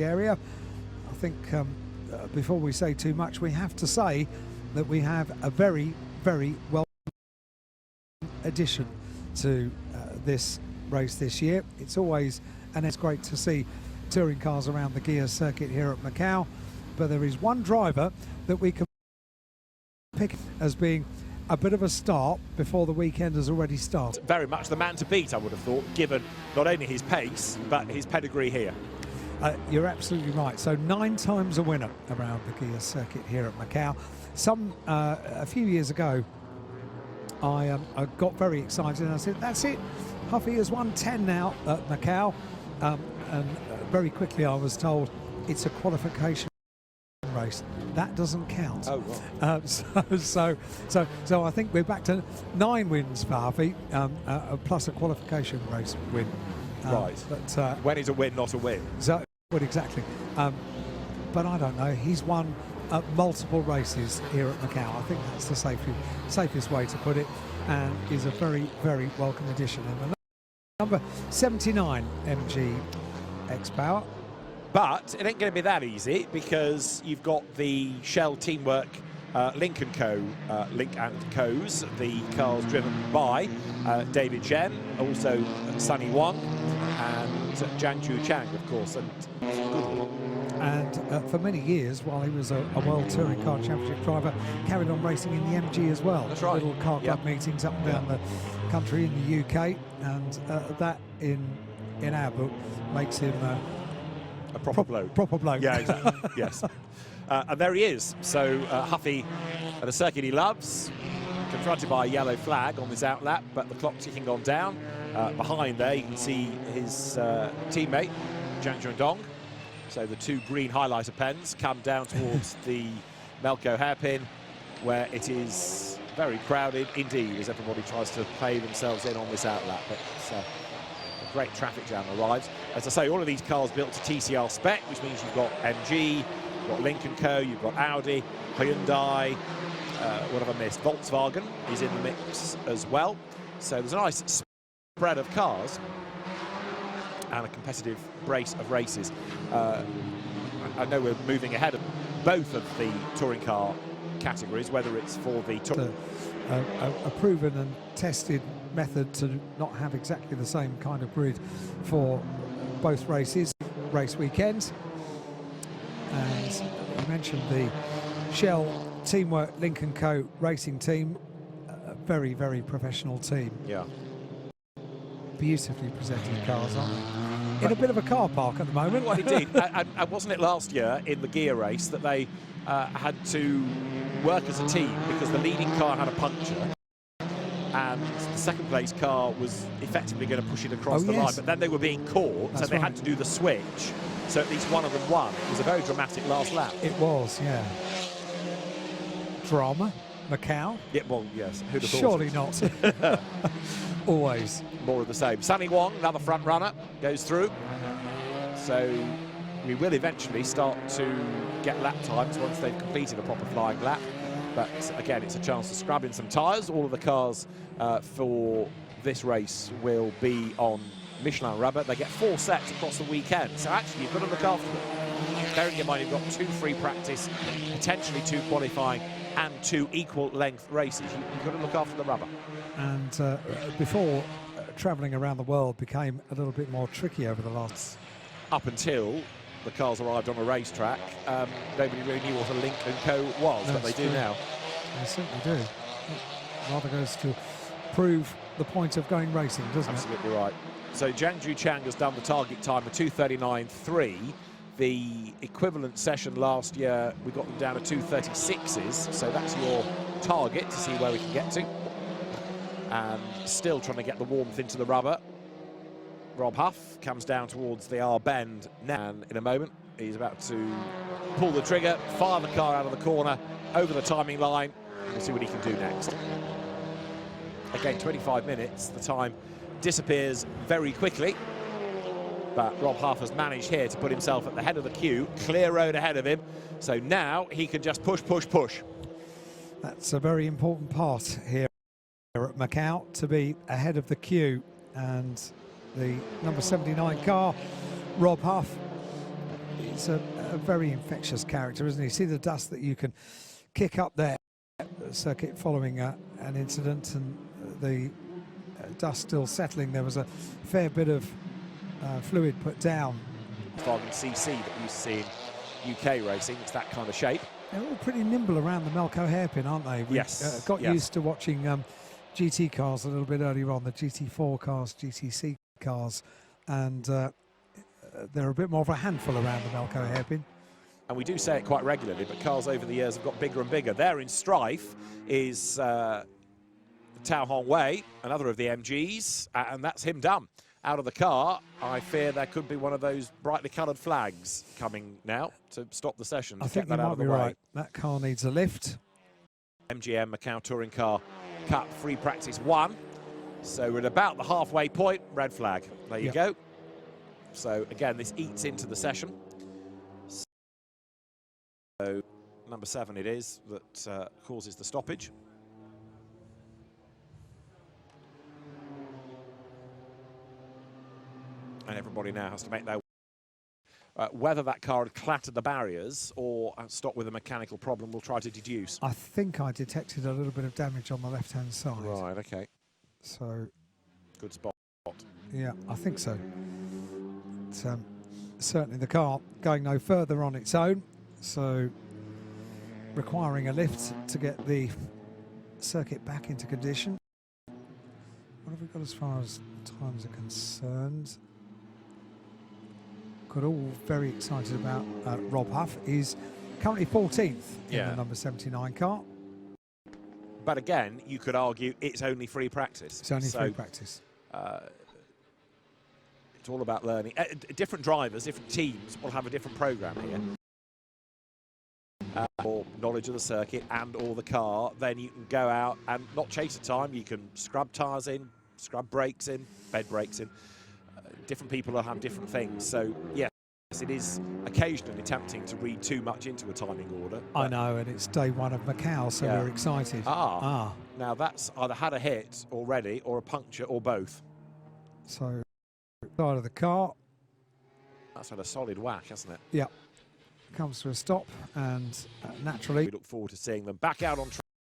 area. I think before we say too much, we have to say that we have a very, very welcome addition to this race this year. It's always, and it's great to see touring cars around the gear circuit here at Macau, but there is one driver that we can pick as being a bit of a start before the weekend has already started. Very much the man to beat, I would have thought, given not only his pace but his pedigree here. You're absolutely right. So 9 times a winner around the gear circuit here at Macau. A few years ago, I got very excited and I said, that's it, Huffy has won 10 now at Macau, and very quickly I was told it's a qualification race. That doesn't count. Oh, right. So I think we're back to 9 wins for Huffy, plus a qualification race win. Right. But when is a win not a win? So, well, exactly. But I don't know. He's won multiple races here at Macau. I think that's the safest way to put it, and is a very, very welcome addition. And number 79 MG X-Power. But it ain't going to be that easy, because you've got the Shell Teamwork Link & Co. Link & Co.'s, the cars driven by David Chen, also Sunny Wong, and Jiangju Chang, of course. And for many years, while he was a World Touring Car Championship driver, carried on racing in the MG as well. That's right. Little car club meetings up and down the country in the UK, and that in our book makes him a proper bloke. Proper bloke. Yeah, exactly. Yes. And there he is. So Huffy at a circuit he loves, confronted by a yellow flag on this outlap, but the clock ticking on down. Behind there you can see his teammate, Zhang Zhendong. So the 2 green highlighter pens come down towards the Melco hairpin, where it is very crowded indeed, as everybody tries to play themselves in on this outlap. But a great traffic jam arrives. As I say, all of these cars built to TCR spec, which means you've got MG, you've got Link & Co., you've got Audi, Hyundai, what have I missed? Volkswagen is in the mix as well. So there's a nice spread of cars and a competitive brace of races. I know we're moving ahead of both of the touring car categories, whether it's for the a proven and tested method to not have exactly the same kind of grid for both races, race weekends. And you mentioned the Shell Teamwork Link & Co. racing team, a very, very professional team. Yeah. Beautifully presented cars, aren't they? In a bit of a car park at the moment. Well, indeed. And wasn't it last year in the gear race that they had to work as a team because the leading car had a puncture and the second place car was effectively going to push it across the line, but then they were being caught, so they had to do the switch, so at least one of them won. It was a very dramatic last lap. It was, yeah. Drama, Macau? Yeah, well, yes. Who'd have thought? Surely not. Always. More of the same. Sunny Wong, another front runner, goes through. So we will eventually start to get lap times once they've completed a proper flying lap. But again, it's a chance to scrub in some tyres. All of the cars for this race will be on Michelin rubber. They get 4 sets across the weekend. So actually, you've got to look after them. Bearing in mind, you've got 2 free practice, potentially 2 qualifying, and 2 equal length races. You've got to look after the rubber. And before travelling around the world became a little bit more tricky over the last... Up until the cars arrived on a racetrack, nobody really knew what a Link & Co. was, but they do now. They certainly do. It rather goes to prove the point of going racing, doesn't it? Absolutely right. So Jiangju Chang has done the target time of 2:39.3. The equivalent session last year, we got them down to 2:36s, so that's your target to see where we can get to. And still trying to get the warmth into the rubber. Rob Huff comes down towards the R bend now, and in a moment he's about to pull the trigger, fire the car out of the corner, over the timing line. We'll see what he can do next. Again, 25 minutes, the time disappears very quickly, but Rob Huff has managed here to put himself at the head of the queue, clear road ahead of him, so now he can just push, push, push. That's a very important part here at Macau, to be ahead of the queue, and the number 79 car, Rob Huff, He's a very infectious character, isn't he? See the dust that you can kick up there, circuit following an incident, and the dust still settling. There was a fair bit of fluid put down. CC that we used to see in UK racing, it's that kind of shape. They're all pretty nimble around the Macau hairpin, aren't they? Yes. Got used to watching GT cars a little bit earlier on, the GT4 cars, GTC cars, and they're a bit more of a handful around the Macau hairpin. And we do say it quite regularly, but cars over the years have got bigger and bigger. There in strife is Tao Hong Wei, another of the MGs, and that's him done. Out of the car, I fear there could be one of those brightly coloured flags coming now to stop the session. I think you might be right. That car needs a lift. MGM Macau Touring Car Cup Free Practice 1. So we're at about the halfway point, red flag. There you go. So again, this eats into the session. So number 7 it is that causes the stoppage. And everybody now has to make their whether that car had clattered the barriers or stopped with a mechanical problem, we'll try to deduce. I think I detected a little bit of damage on the left-hand side. Right, okay. So, good spot. Yeah, I think so. It's, certainly the car going no further on its own, so requiring a lift to get the circuit back into condition. What have we got as far as times are concerned? Got all very excited about Rob Huff. He's currently 14th in the number 79 car. But again, you could argue it's only free practice. It's only free practice. It's all about learning. Different drivers, different teams will have a different program here. Or knowledge of the circuit and or the car, then you can go out and not chase a time. You can scrub tyres in, scrub brakes in, bed brakes in. Different people will have different things. So yes, it is occasionally tempting to read too much into a timing order. I know, and it's day 1 of Macau, so we're excited. Now that's either had a hit already or a puncture or both. So side of the car. That's had a solid whack, hasn't it? Yeah. Comes to a stop, and naturally we look forward to seeing them back out on track.